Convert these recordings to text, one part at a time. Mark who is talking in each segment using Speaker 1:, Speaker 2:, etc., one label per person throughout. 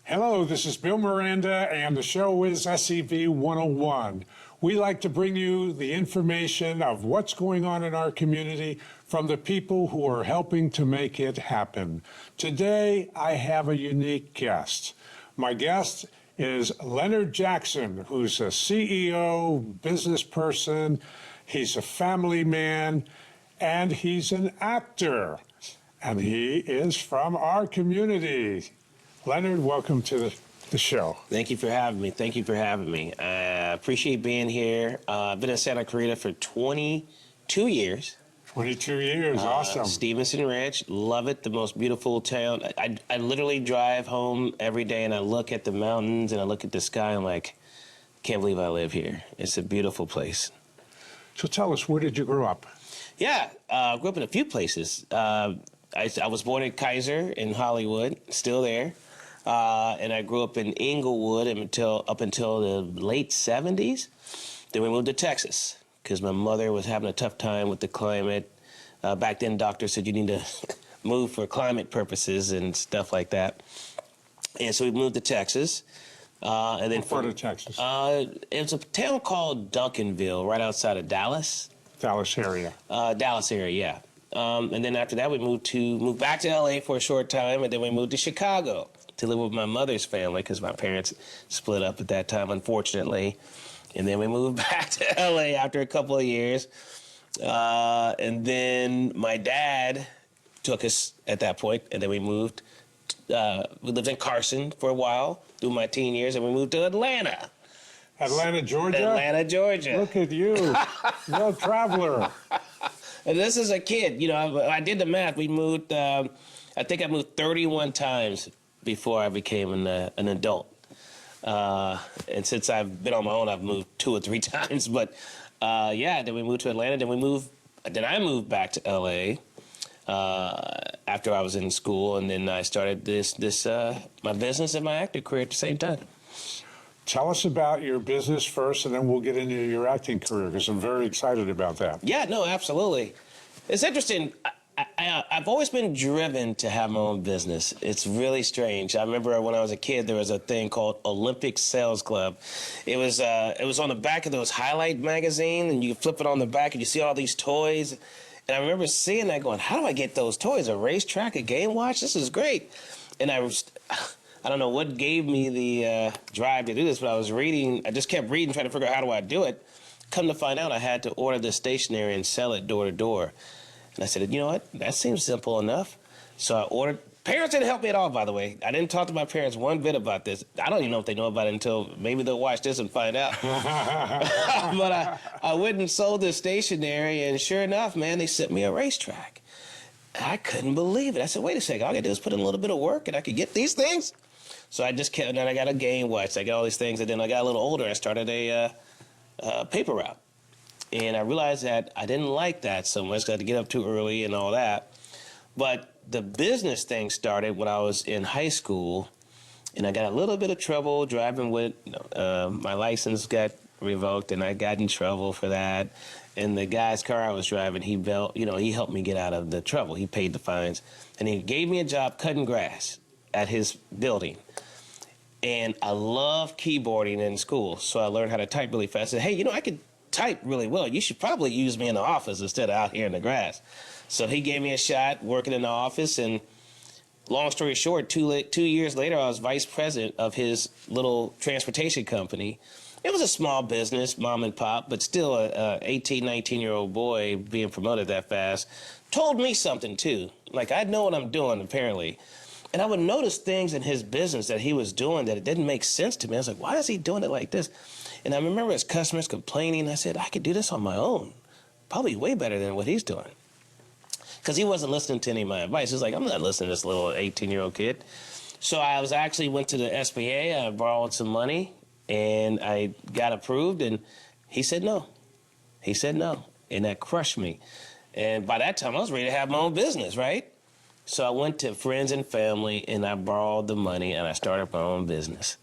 Speaker 1: Hello, this is Bill Miranda, and the show is SEV 101. We like to bring you the information of what's going on in our community from the people who are helping to make it happen. Today, I have a unique guest. My guest is Leonard Jackson, who's a CEO, business person, he's a family man, and he's an actor. And he is from our community. Leonard, welcome to the show.
Speaker 2: Thank you for having me. Thank you for having me. I appreciate being here. I've been in Santa Clarita for 22 years.
Speaker 1: 22 years, awesome.
Speaker 2: Stevenson Ranch, love it, the most beautiful town. I literally drive home every day and I look at the mountains and I look at the sky. I'm like, can't believe I live here. It's a beautiful place.
Speaker 1: So tell us, where did you grow up?
Speaker 2: Yeah, I grew up in a few places. I was born in Kaiser in Hollywood, still there. And I grew up in Inglewood up until the late 70s. Then we moved to Texas because my mother was having a tough time with the climate. Back then, doctors said you need to move for climate purposes and stuff like that. And so we moved to Texas. And then
Speaker 1: what part of Texas?
Speaker 2: It's a town called Duncanville, right outside of Dallas.
Speaker 1: Dallas area.
Speaker 2: Dallas area, yeah. And then after that, we moved back to LA for a short time, and then we moved to Chicago to live with my mother's family because my parents split up at that time, unfortunately. And then we moved back to LA after a couple of years. And then my dad took us at that point, and then we moved. We lived in Carson for a while through my teen years, and we moved to Atlanta.
Speaker 1: Atlanta, Georgia?
Speaker 2: Atlanta, Georgia.
Speaker 1: Look at you. You're a traveler.
Speaker 2: And this is a kid. You know, I did the math. We moved, I think I moved 31 times before I became an adult. And since I've been on my own, I've moved 2 or 3 times. But yeah, then we moved to Atlanta. Then I moved back to LA after I was in school, and then I started my business and my acting career at the same time.
Speaker 1: Tell us about your business first, and then we'll get into your acting career, because I'm very excited about that.
Speaker 2: Yeah, no, absolutely. It's interesting. I've always been driven to have my own business. It's really strange. I remember when I was a kid, there was a thing called Olympic Sales Club. It was on the back of those Highlight magazine, and you flip it on the back, and you see all these toys. And I remember seeing that going, how do I get those toys? A racetrack, a game watch? This is great. And I don't know what gave me the drive to do this, but I just kept reading, trying to figure out how do I do it. Come to find out, I had to order the stationery and sell it door to door. And I said, you know what, that seems simple enough. So I ordered. Parents didn't help me at all, by the way. I didn't talk to my parents one bit about this. I don't even know if they know about it until maybe they'll watch this and find out. But I went and sold the stationery, and sure enough, man, they sent me a racetrack. I couldn't believe it. I said, wait a second, all I got to do is put in a little bit of work, and I could get these things? So I just kept, and then I got a game watch, I got all these things, and then I got a little older, I started a paper route. And I realized that I didn't like that so much, I had to get up too early and all that. But the business thing started when I was in high school, and I got a little bit of trouble driving with, my license got revoked, and I got in trouble for that. And the guy's car I was driving, he helped me get out of the trouble. He paid the fines, and he gave me a job cutting grass at his building. And I love keyboarding in school, so I learned how to type really fast. I said, hey, I could type really well. You should probably use me in the office instead of out here in the grass. So he gave me a shot working in the office, and long story short, 2 years later, I was vice president of his little transportation company. It was a small business, mom and pop, but still a 18, 19-year-old boy being promoted that fast told me something, too. Like, I know what I'm doing, apparently. And I would notice things in his business that he was doing that it didn't make sense to me. I was like, why is he doing it like this? And I remember his customers complaining. I said, I could do this on my own. Probably way better than what he's doing. Because he wasn't listening to any of my advice. He was like, I'm not listening to this little 18-year-old kid. So I went to the SBA. I borrowed some money, and I got approved. And he said no. He said no. And that crushed me. And by that time, I was ready to have my own business, right? So I went to friends and family, and I borrowed the money, and I started my own business.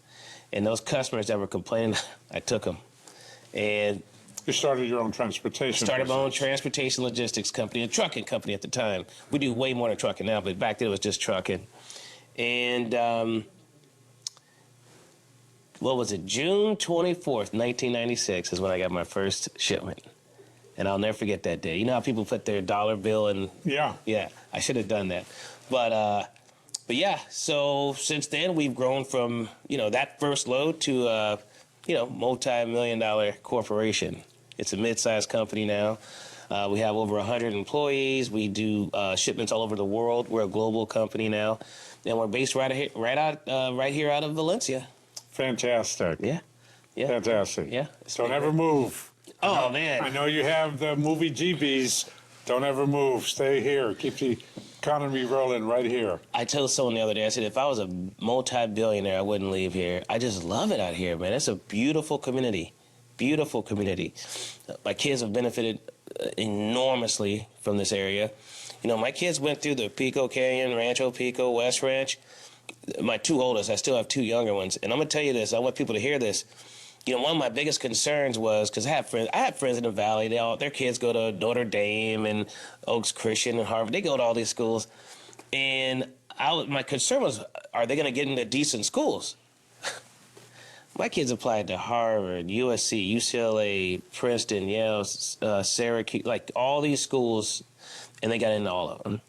Speaker 2: And those customers that were complaining, I took them. And
Speaker 1: you started your own transportation
Speaker 2: started my own transportation logistics company, a trucking company at the time. We do way more than trucking now, but back then it was just trucking. And what was it? June 24th, 1996 is when I got my first shipment. And I'll never forget that day. You know how people put their dollar bill in?
Speaker 1: Yeah.
Speaker 2: Yeah, I should have done that. But yeah, so since then we've grown from, that first load to, multi-million-dollar corporation. It's a mid-sized company now. We have over 100 employees. We do shipments all over the world. We're a global company now. And we're based right here out of Valencia.
Speaker 1: Fantastic.
Speaker 2: Yeah. Yeah.
Speaker 1: Fantastic.
Speaker 2: Yeah.
Speaker 1: Don't ever move.
Speaker 2: Oh, man.
Speaker 1: I know you have the movie GBs. Don't ever move. Stay here. Keep the economy rolling right here.
Speaker 2: I told someone the other day, I said, if I was a multi-billionaire, I wouldn't leave here. I just love it out here, man. It's a beautiful community. Beautiful community. My kids have benefited enormously from this area. My kids went through the Pico Canyon, Rancho Pico, West Ranch. My two oldest, I still have two younger ones. And I'm going to tell you this. I want people to hear this. One of my biggest concerns was, because I have friends in the Valley. Their kids go to Notre Dame and Oaks Christian and Harvard. They go to all these schools. And my concern was, are they going to get into decent schools? My kids applied to Harvard, USC, UCLA, Princeton, Yale, Syracuse, like all these schools, and they got into all of them.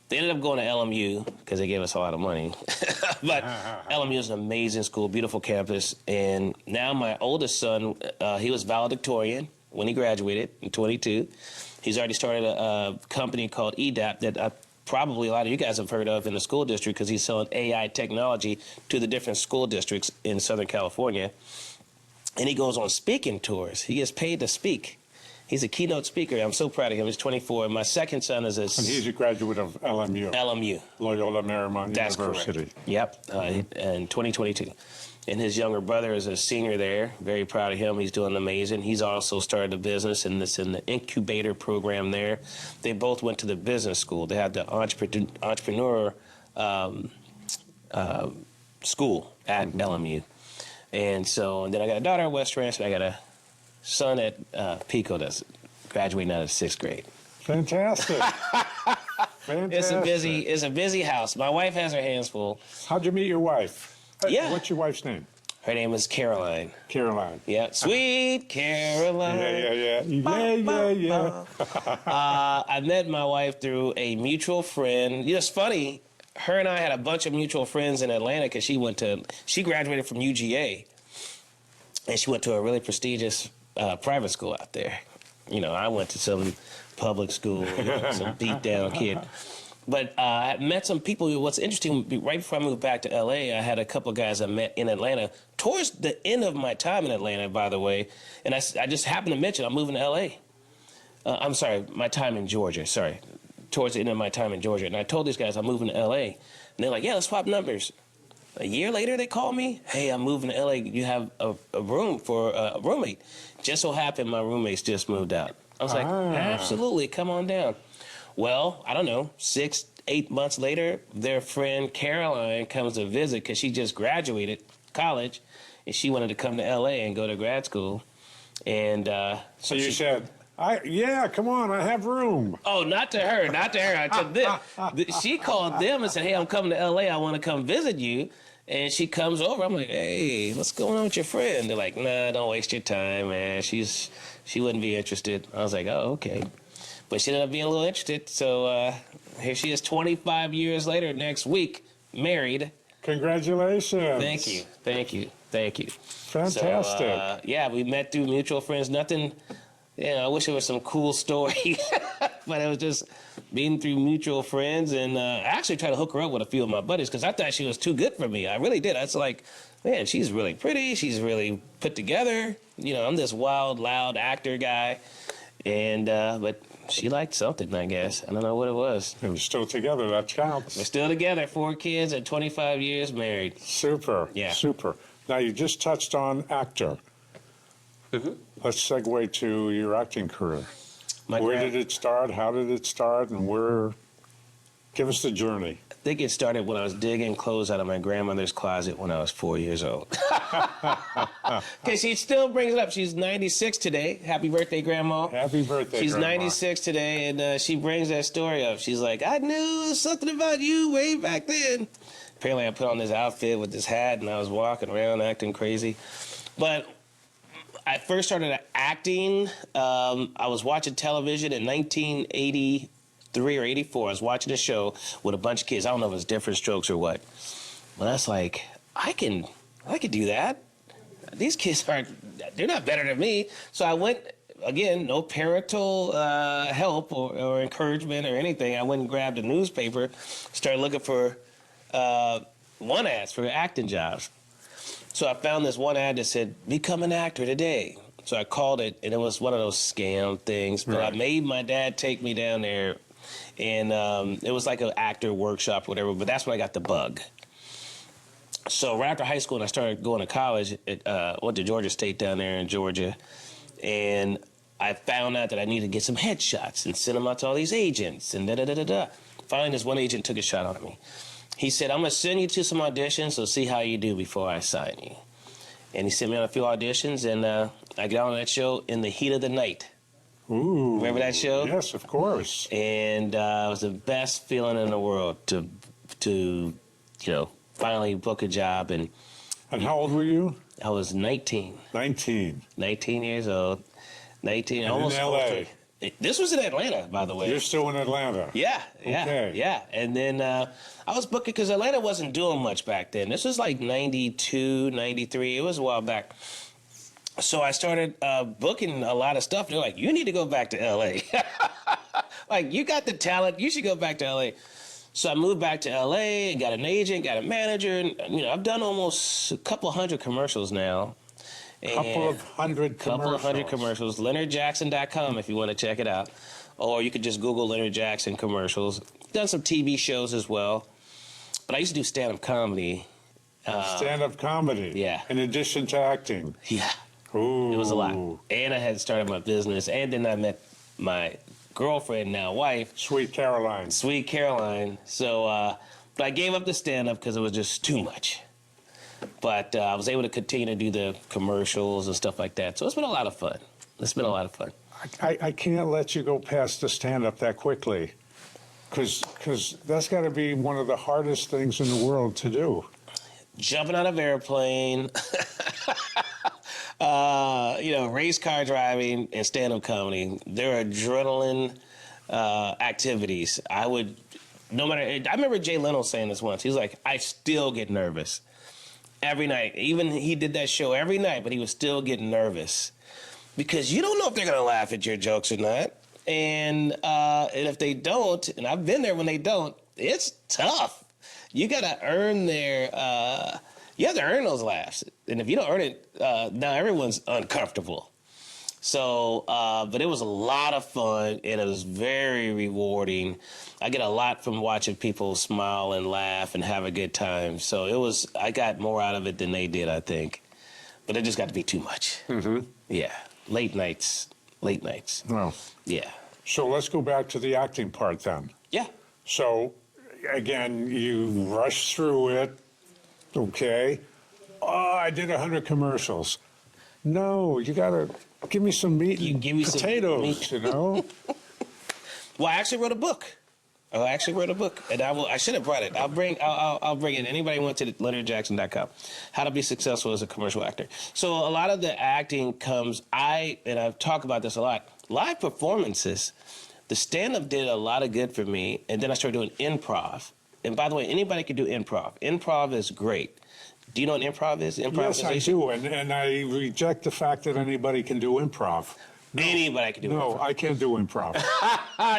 Speaker 2: They ended up going to LMU because they gave us a lot of money. But LMU is an amazing school, beautiful campus. And now my oldest son, he was valedictorian when he graduated in 22. He's already started a company called EDAP that probably a lot of you guys have heard of in the school district because he's selling AI technology to the different school districts in Southern California. And he goes on speaking tours. He gets paid to speak. He's a keynote speaker. I'm so proud of him. He's 24. My second son is
Speaker 1: And he's a graduate of LMU.
Speaker 2: LMU.
Speaker 1: Loyola Marymount
Speaker 2: That's
Speaker 1: University.
Speaker 2: correct. Yep, in 2022. And his younger brother is a senior there. Very proud of him. He's doing amazing. He's also started a business in the incubator program there. They both went to the business school. They had the entrepreneur school at LMU. And then I got a daughter at West Ranch, and I got a son at Pico that's graduating out of 6th grade.
Speaker 1: Fantastic. Fantastic.
Speaker 2: It's a busy house. My wife has her hands full.
Speaker 1: How'd you meet your wife?
Speaker 2: Yeah.
Speaker 1: What's your wife's name?
Speaker 2: Her name is Caroline.
Speaker 1: Caroline.
Speaker 2: Yeah, sweet Caroline.
Speaker 1: Yeah.
Speaker 2: I met my wife through a mutual friend. It's funny. Her and I had a bunch of mutual friends in Atlanta because she graduated from UGA. And she went to a really prestigious private school out there. I went to some public school, some beat down kid. But I met some people. What's interesting, right before I moved back to L.A., I had a couple of guys I met in Atlanta towards the end of my time in Atlanta, by the way. And I just happened to mention I'm moving to L.A. I'm sorry, my time in Georgia. Sorry, towards the end of my time in Georgia. And I told these guys I'm moving to L.A. And they're like, yeah, let's swap numbers. A year later, they called me. Hey, I'm moving to L.A. You have a room for a roommate. Just so happened my roommates just moved out. I was like, absolutely, come on down. Well, I don't know, 6-8 months later, their friend Caroline comes to visit because she just graduated college, and she wanted to come to L.A. and go to grad school. And
Speaker 1: so you said, come on, I have room.
Speaker 2: Oh, not to her. I told them. She called them and said, hey, I'm coming to L.A. I want to come visit you. And she comes over. I'm like, hey, what's going on with your friend? They're like, nah, don't waste your time, man. She wouldn't be interested. I was like, oh, okay. But she ended up being a little interested. So here she is 25 years later next week, married.
Speaker 1: Congratulations.
Speaker 2: Thank you.
Speaker 1: Fantastic.
Speaker 2: So, we met through mutual friends. Nothing, I wish there was some cool story. But it was just being through mutual friends. And I actually tried to hook her up with a few of my buddies because I thought she was too good for me. I really did. I was like, man, she's really pretty. She's really put together. I'm this wild, loud actor guy. And but she liked something, I guess. I don't know what it was.
Speaker 1: And we're still together. That counts.
Speaker 2: We're still together. 4 kids and 25 years married.
Speaker 1: Super.
Speaker 2: Yeah.
Speaker 1: Super. Now, you just touched on actor. Mm-hmm. Let's segue to your acting career. Where did it start? How did it start? And give us the journey.
Speaker 2: I think it started when I was digging clothes out of my grandmother's closet when I was 4 years old. Okay, she still brings it up. She's 96 today. Happy birthday, Grandma.
Speaker 1: Happy birthday,
Speaker 2: She's
Speaker 1: Grandma.
Speaker 2: 96 today, and she brings that story up. She's like, I knew something about you way back then. apparently I put on this outfit with this hat, and I was walking around acting crazy. But I first started acting. I was watching television in 1983 or 84. I was watching a show with a bunch of kids. I don't know if it's Different Strokes or what. But I was like, I can do that. These kids they're not better than me. So I went, again, no parental help or encouragement or anything. I went and grabbed a newspaper, started looking for one ads for acting jobs. So I found this one ad that said, become an actor today. So I called it, and it was one of those scam things. But I made my dad take me down there, and it was like an actor workshop or whatever, but that's when I got the bug. So right after high school, and I started going to college, went to Georgia State down there in Georgia, and I found out that I needed to get some headshots and send them out to all these agents, and da-da-da-da-da. Finally, this one agent took a shot on me. He said, I'm going to send you to some auditions, so see how you do before I sign you. And he sent me on a few auditions, and I got on that show In the Heat of the Night.
Speaker 1: Ooh.
Speaker 2: Remember that show?
Speaker 1: Yes, of course.
Speaker 2: And it was the best feeling in the world to finally book a job. And
Speaker 1: how old were you?
Speaker 2: I was 19.
Speaker 1: 19.
Speaker 2: 19 years old. 19.
Speaker 1: And
Speaker 2: almost
Speaker 1: in L.A.
Speaker 2: This was in Atlanta, by the way.
Speaker 1: You're still in Atlanta.
Speaker 2: Yeah.
Speaker 1: Okay.
Speaker 2: Yeah. And then I was booking because Atlanta wasn't doing much back then. This was like 92, 93. It was a while back. So I started booking a lot of stuff. They're like, you need to go back to L.A. Like, you got the talent. You should go back to L.A. So I moved back to L.A. and got an agent, got a manager. And, I've done almost a couple hundred commercials now.
Speaker 1: Couple of hundred commercials. LeonardJackson.com if you want to check it out. Or you could just Google Leonard Jackson commercials. Done some TV shows as well. But I used to do stand-up comedy. Stand-up comedy?
Speaker 2: Yeah.
Speaker 1: In addition to acting?
Speaker 2: Yeah.
Speaker 1: Ooh.
Speaker 2: It was a lot. And I had started my business. And then I met my girlfriend, now wife.
Speaker 1: Sweet Caroline.
Speaker 2: Sweet Caroline. So, but I gave up the stand-up because it was just too much. But I was able to continue to do the commercials and stuff like that. So it's been a lot of fun.
Speaker 1: I can't let you go past the stand-up that quickly. Because that's got to be one of the hardest things in the world to do.
Speaker 2: Jumping out of airplane, race car driving, and stand-up comedy. They're adrenaline activities. I remember Jay Leno saying this once. He was like, I still get nervous. Every night. Even he did that show every night, but he was still getting nervous. Because you don't know if they're going to laugh at your jokes or not. And if they don't, and I've been there when they don't, it's tough. You got to earn you have to earn those laughs. And if you don't earn it, now everyone's uncomfortable. So, but it was a lot of fun, and it was very rewarding. I get a lot from watching people smile and laugh and have a good time. So I got more out of it than they did, I think. But it just got to be too much. Mm-hmm. Yeah. Late nights.
Speaker 1: Well.
Speaker 2: Yeah.
Speaker 1: So let's go back to the acting part then.
Speaker 2: Yeah.
Speaker 1: So, again, you rush through it. Okay. Oh, I did 100 commercials. No, you got to give me some meat and potatoes,
Speaker 2: Well, I actually wrote a book. And I should have brought it. I'll bring it. Anybody went to LeonardJackson.com. How to be successful as a commercial actor. So a lot of the acting comes, and I've talked about this a lot, live performances. The stand-up did a lot of good for me, and then I started doing improv. And by the way, anybody can do improv. Improv is great. Do you know what improv is?
Speaker 1: Yes, I do, and I reject the fact that anybody can do improv.
Speaker 2: No, anybody can do improv.
Speaker 1: No, I can't do improv.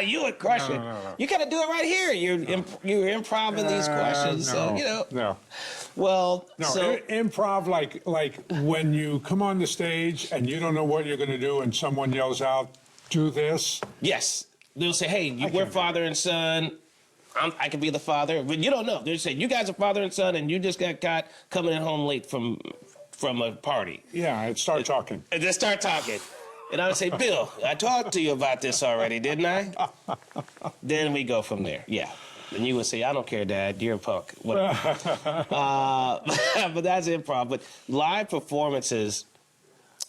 Speaker 2: You would crush it. No. You got to do it right here. You're improving these questions.
Speaker 1: No.
Speaker 2: Well,
Speaker 1: no, improv like when you come on the stage and you don't know what you're going to do and someone yells out, do this.
Speaker 2: Yes. They'll say, hey, we're father and son. I can be the father. But you don't know. They'll say, you guys are father and son and you just got caught coming in home late from a party.
Speaker 1: Yeah, I'd start talking.
Speaker 2: And then start talking. And I would say, Bill, I talked to you about this already, didn't I? Then we go from there. Yeah. And you would say, I don't care, Dad. You're a punk. Whatever. But that's improv. But live performances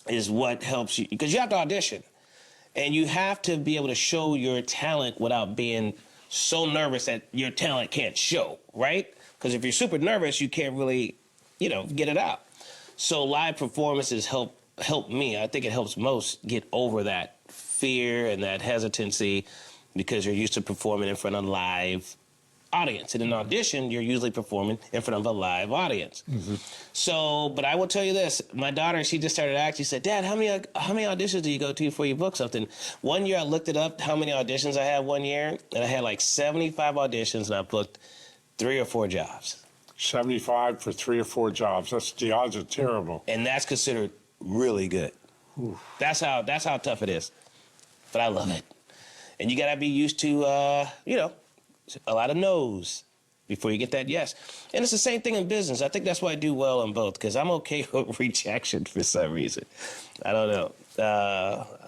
Speaker 2: is what helps you. Because you have to audition. And you have to be able to show your talent without being so nervous that your talent can't show, right? Because if you're super nervous, you can't really, get it out. So live performances help me. I think it helps most get over that fear and that hesitancy because you're used to performing in front of live audience. In an audition, you're usually performing in front of a live audience. Mm-hmm. So, but I will tell you this. My daughter, she just started acting. She said, Dad, how many auditions do you go to before you book something? One year I looked it up, how many auditions I had one year, and I had like 75 auditions, and I booked 3 or 4 jobs.
Speaker 1: 75 for 3 or 4 jobs. The odds are terrible.
Speaker 2: And that's considered really good. Oof. That's how tough it is. But I love it. And you got to be used to, a lot of no's before you get that yes. And it's the same thing in business. I think that's why I do well in both, because I'm okay with rejection for some reason. I don't know.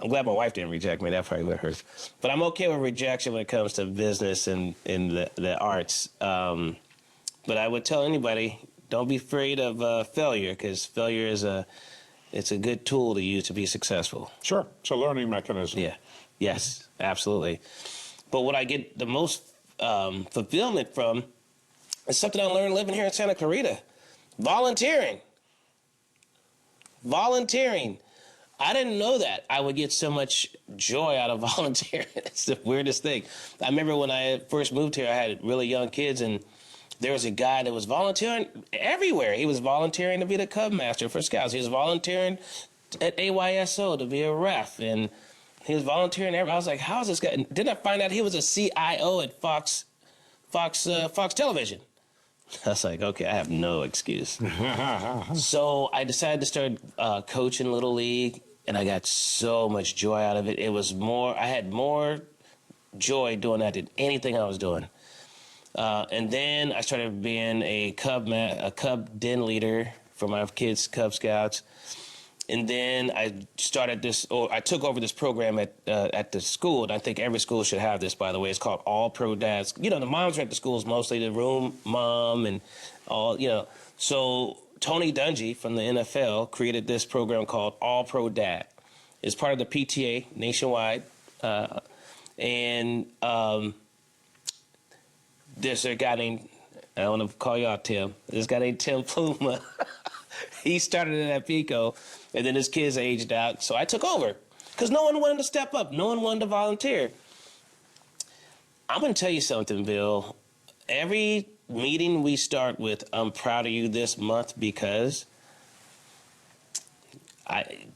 Speaker 2: I'm glad my wife didn't reject me. That probably would hurt. But I'm okay with rejection when it comes to business and in the arts. But I would tell anybody, don't be afraid of failure, because failure it's a good tool to use to be successful.
Speaker 1: Sure. It's a learning mechanism.
Speaker 2: Yeah. Yes, absolutely. But what I get the most fulfillment from is something I learned living here in Santa Clarita. Volunteering. I didn't know that I would get so much joy out of volunteering. It's the weirdest thing. I remember when I first moved here, I had really young kids, and there was a guy that was volunteering everywhere. He was volunteering to be the Cub Master for Scouts. He was volunteering at AYSO to be a ref, and he was volunteering everywhere. I was like, how is this guy? And then I find out he was a CIO at Fox Television. I was like, okay, I have no excuse. So I decided to start coaching Little League, and I got so much joy out of it. I had more joy doing that than anything I was doing. And then I started being a Cub den leader for my kids' Cub Scouts. And then I took over this program at the school, and I think every school should have this, by the way. It's called All Pro Dads. The moms are at the schools mostly, the room mom and all, So Tony Dungy from the NFL created this program called All Pro Dad. It's part of the PTA nationwide. There's a guy named, I want to call you out, Tim. This guy named Tim Pluma. He started it at Pico, and then his kids aged out, so I took over because no one wanted to step up. No one wanted to volunteer. I'm going to tell you something, Bill. Every meeting we start with, I'm proud of you this month, because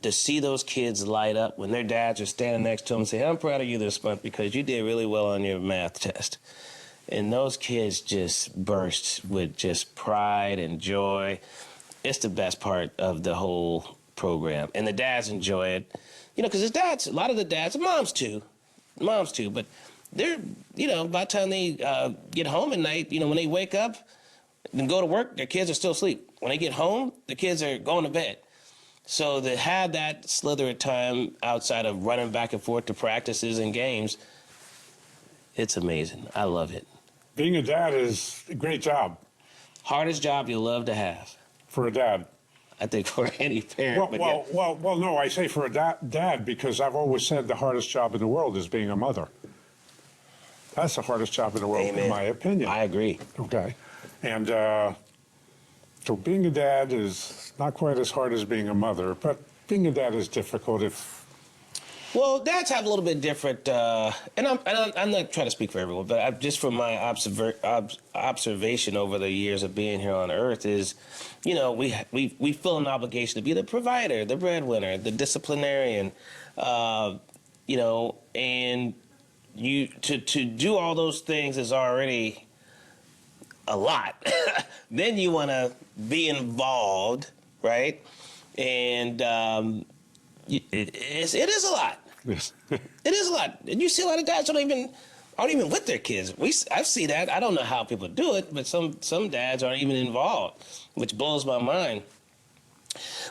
Speaker 2: to see those kids light up when their dads are standing next to them and say, I'm proud of you this month because you did really well on your math test. And those kids just burst with just pride and joy. It's the best part of the whole program. And the dads enjoy it. Because a lot of the dads, moms too, but they're, by the time they get home at night, when they wake up and go to work, their kids are still asleep. When they get home, the kids are going to bed. So to have that slither of time outside of running back and forth to practices and games, it's amazing. I love it.
Speaker 1: Being a dad is a great job.
Speaker 2: Hardest job you'll love to have.
Speaker 1: For a dad.
Speaker 2: I think for any parent.
Speaker 1: Well, no, I say for a dad because I've always said the hardest job in the world is being a mother. That's the hardest job in the world,
Speaker 2: Amen.
Speaker 1: In my opinion.
Speaker 2: I agree.
Speaker 1: Okay. And so being a dad is not quite as hard as being a mother, but being a dad is difficult
Speaker 2: Well, dads have a little bit different, and I'm not trying to speak for everyone, but just from my observation over the years of being here on Earth is, we feel an obligation to be the provider, the breadwinner, the disciplinarian, and to do all those things is already a lot. Then you want to be involved, right? And it is a lot.
Speaker 1: Yes.
Speaker 2: It is a lot. And you see a lot of dads aren't even with their kids. I see that. I don't know how people do it, but some dads aren't even involved, which blows my mind.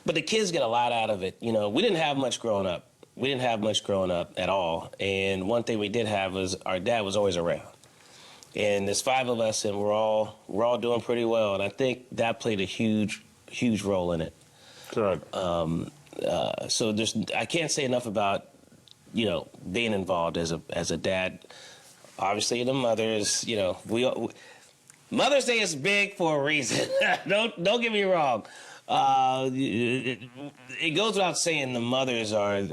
Speaker 2: But the kids get a lot out of it. We didn't have much growing up. We didn't have much growing up at all. And one thing we did have was our dad was always around. And there's 5 of us, and we're all doing pretty well. And I think that played a huge role in it.
Speaker 1: Good.
Speaker 2: So I can't say enough about being involved as a dad. Obviously, the mother is Mother's Day is big for a reason. Don't get me wrong. It goes without saying the mothers are,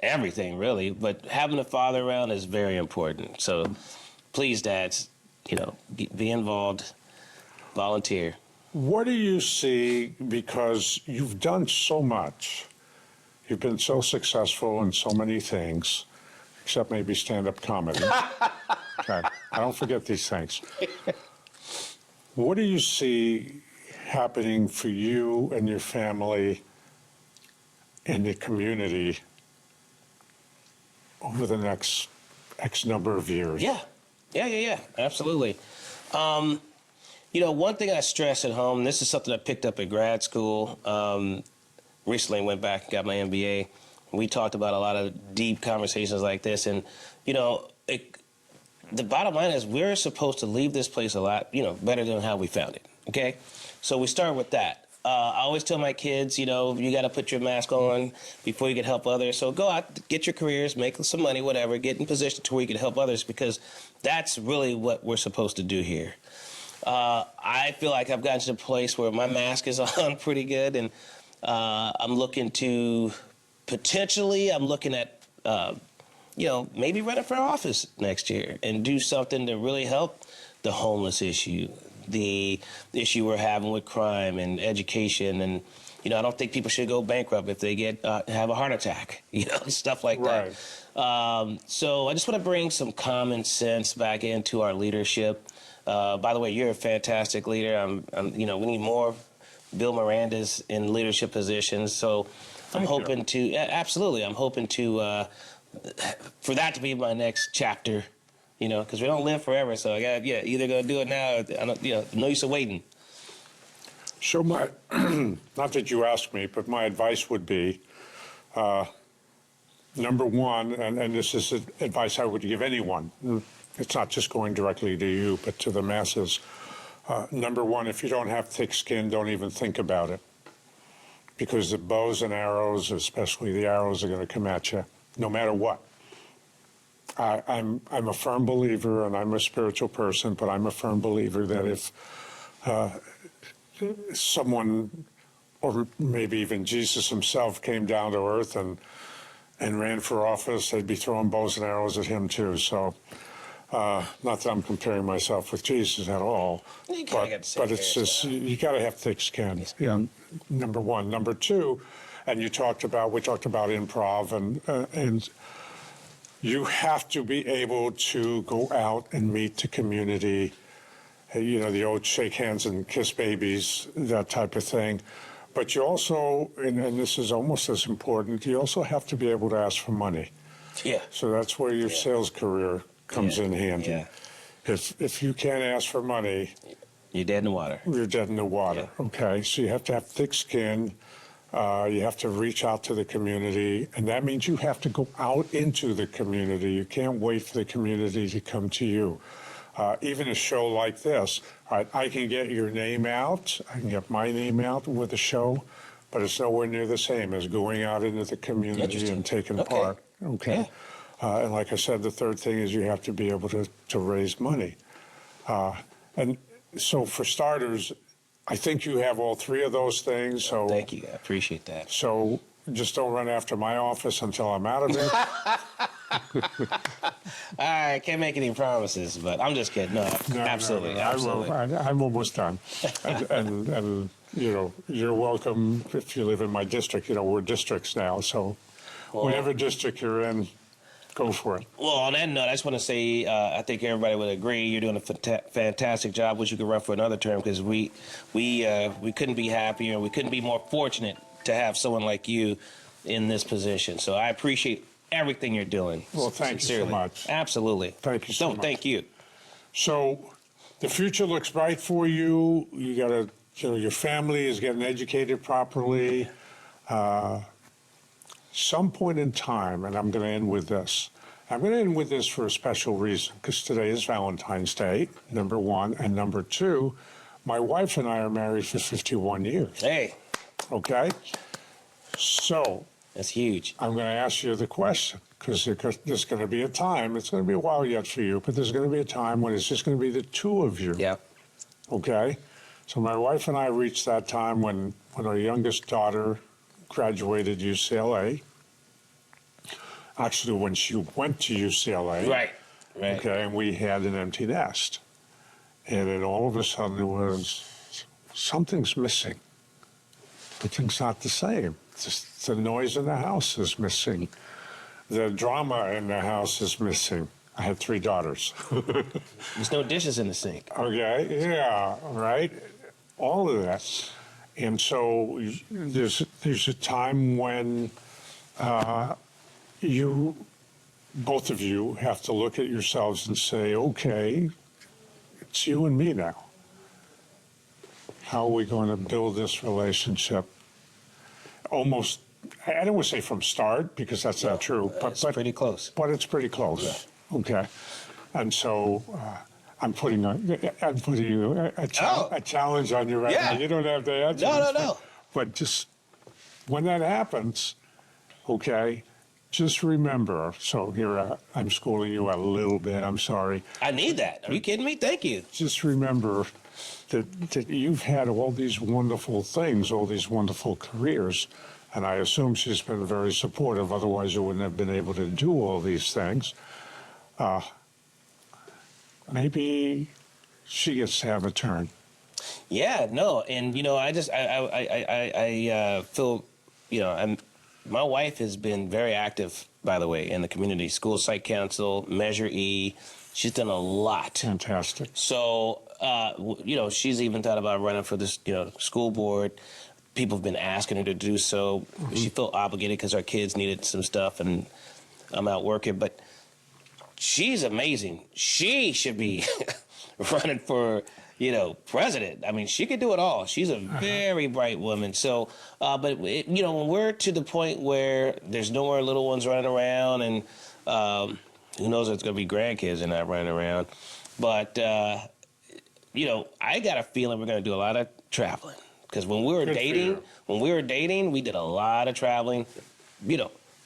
Speaker 2: everything really, but having a father around is very important. So please, dads, be involved, volunteer.
Speaker 1: What do you see, because you've done so much, you've been so successful in so many things, except maybe stand-up comedy. Okay, I don't forget these things. What do you see happening for you and your family in the community over the next X number of years?
Speaker 2: Yeah, absolutely. One thing I stress at home, this is something I picked up at grad school. Recently went back and got my MBA. We talked about a lot of deep conversations like this. And, the bottom line is we're supposed to leave this place a lot, better than how we found it. Okay? So we start with that. I always tell my kids, you got to put your mask on before you can help others. So go out, get your careers, make some money, whatever, get in position to where you can help others, because that's really what we're supposed to do here. I feel like I've gotten to the place where my mask is on pretty good, and I'm looking at, maybe running for office next year and do something to really help the homeless issue, the issue we're having with crime and education. And, I don't think people should go bankrupt if they have a heart attack, stuff like
Speaker 1: right.
Speaker 2: that. So I just want to bring some common sense back into our leadership. By the way, you're a fantastic leader. We need more Bill Mirandas in leadership positions. So I'm hoping to, for that to be my next chapter, because we don't live forever. So I got, either going to do it now, or no use of waiting.
Speaker 1: So not that you asked me, but my advice would be, number one, and this is advice I would give anyone. It's not just going directly to you, but to the masses. Number one, if you don't have thick skin, don't even think about it. Because the bows and arrows, especially the arrows, are going to come at you, no matter what. I'm a firm believer, and I'm a spiritual person, but I'm a firm believer that if someone, or maybe even Jesus himself, came down to earth and ran for office, they'd be throwing bows and arrows at him too. So, not that I'm comparing myself with Jesus at all, but it's just, you got to have thick skin. Yeah. Number one. Number two, and we talked about improv, and you have to be able to go out and meet the community. The old shake hands and kiss babies, that type of thing. But you also, and this is almost as important, you also have to be able to ask for money. Yeah. So that's where your sales career comes in handy. Yeah. If you can't ask for money,
Speaker 2: you're dead in the water.
Speaker 1: You're dead in the water. Yeah. Okay. So you have to have thick skin. You have to reach out to the community, and that means you have to go out into the community. You can't wait for the community to come to you. Even a show like this, I can get your name out, I can get my name out with a show, but it's nowhere near the same as going out into the community and taking part. Okay. Yeah. And like I said, the third thing is you have to be able to raise money. And so for starters, I think you have all three of those things. So
Speaker 2: thank you. I appreciate that.
Speaker 1: So just don't run after my office until I'm out of it.
Speaker 2: I can't make any promises, but I'm just kidding. No, absolutely.
Speaker 1: No.
Speaker 2: Absolutely.
Speaker 1: I'm almost done. and you're welcome if you live in my district. We're districts now, so whatever district you're in, go for it.
Speaker 2: Well, on that note, I just want to say I think everybody would agree you're doing a fantastic job. Wish you could run for another term, because we couldn't be happier. We couldn't be more fortunate to have someone like you in this position. So I appreciate everything you're doing.
Speaker 1: Well, thank you so much.
Speaker 2: Absolutely.
Speaker 1: Thank you so much.
Speaker 2: Thank you.
Speaker 1: So the future looks bright for you. You got to, your family is getting educated properly. Some point in time, and I'm going to end with this. I'm going to end with this for a special reason, because today is Valentine's Day, number one. And number two, my wife and I are married for 51 years.
Speaker 2: Hey.
Speaker 1: Okay? So.
Speaker 2: That's huge.
Speaker 1: I'm going to ask you the question. because there's going to be a time, it's going to be a while yet for you, but there's going to be a time when it's just going to be the two of you.
Speaker 2: Yeah.
Speaker 1: Okay? So my wife and I reached that time when our youngest daughter graduated UCLA. Actually, when she went to UCLA.
Speaker 2: Right. Right.
Speaker 1: Okay, and we had an empty nest. And then all of a sudden it was, something's missing. Everything's not the same. Just the noise in the house is missing. The drama in the house is missing. I had 3 daughters.
Speaker 2: There's no dishes in the sink.
Speaker 1: Okay, yeah, right? All of that. And so there's a time when you, both of you, have to look at yourselves and say, okay, it's you and me now. How are we going to build this relationship? Almost, I don't want to say from start, because that's not true.
Speaker 2: It's pretty close.
Speaker 1: But it's pretty close. Yeah. Okay. And so I'm putting you a challenge on you right now. You don't have to answer this,
Speaker 2: No.
Speaker 1: But just when that happens, okay, just remember. So here, I'm schooling you a little bit. I'm sorry.
Speaker 2: I need that. Are you kidding me? Thank you.
Speaker 1: Just remember that you've had all these wonderful things, all these wonderful careers. And I assume she's been very supportive. Otherwise, you wouldn't have been able to do all these things. Maybe she gets to have a turn.
Speaker 2: Yeah, no, and I just feel, my wife has been very active, by the way, in the community, school site council, Measure E. She's done a lot.
Speaker 1: Fantastic.
Speaker 2: So, she's even thought about running for this, school board. People have been asking her to do so. Mm-hmm. She felt obligated because our kids needed some stuff, and I'm out working, but she's amazing. She should be running for, president. I mean, she could do it all. She's a very bright woman. So, but when we're to the point where there's no more little ones running around, and who knows if it's going to be grandkids and not running around. But, I got a feeling we're going to do a lot of traveling. Because when we were dating, we did a lot of traveling.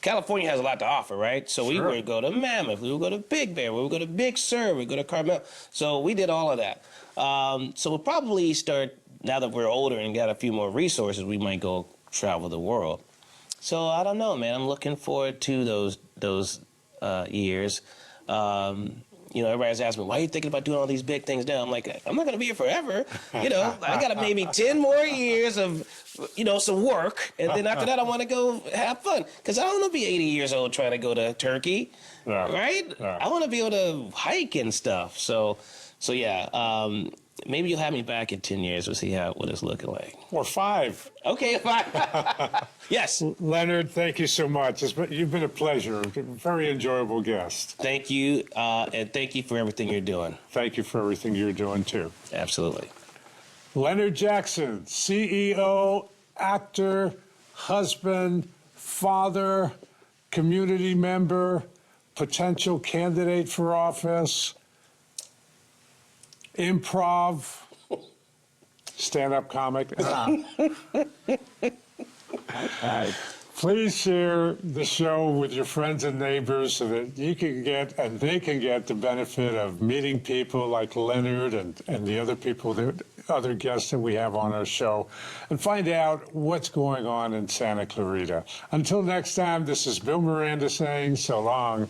Speaker 2: California has a lot to offer, right? So we would go to Mammoth, we would go to Big Bear, we would go to Big Sur, we would go to Carmel. So we did all of that. So we'll probably start, now that we're older and got a few more resources, we might go travel the world. So I don't know, man. I'm looking forward to those years. Everybody's asking me, why are you thinking about doing all these big things now? I'm like, I'm not going to be here forever. I got maybe 10 more years of, some work. And then after that, I want to go have fun. Because I don't want to be 80 years old trying to go to Turkey. Right? I want to be able to hike and stuff. So yeah, maybe you'll have me back in 10 years. We'll see what it's looking like.
Speaker 1: Or 5.
Speaker 2: Okay, 5. Yes.
Speaker 1: Leonard, thank you so much. You've been a pleasure. A very enjoyable guest.
Speaker 2: Thank you, and thank you for everything you're doing.
Speaker 1: Thank you for everything you're doing, too.
Speaker 2: Absolutely.
Speaker 1: Leonard Jackson, CEO, actor, husband, father, community member, potential candidate for office, improv, stand-up comic. Please share the show with your friends and neighbors so that you can get and they can get the benefit of meeting people like Leonard and the other people, the other guests that we have on our show, and find out what's going on in Santa Clarita. Until next time, this is Bill Miranda saying so long.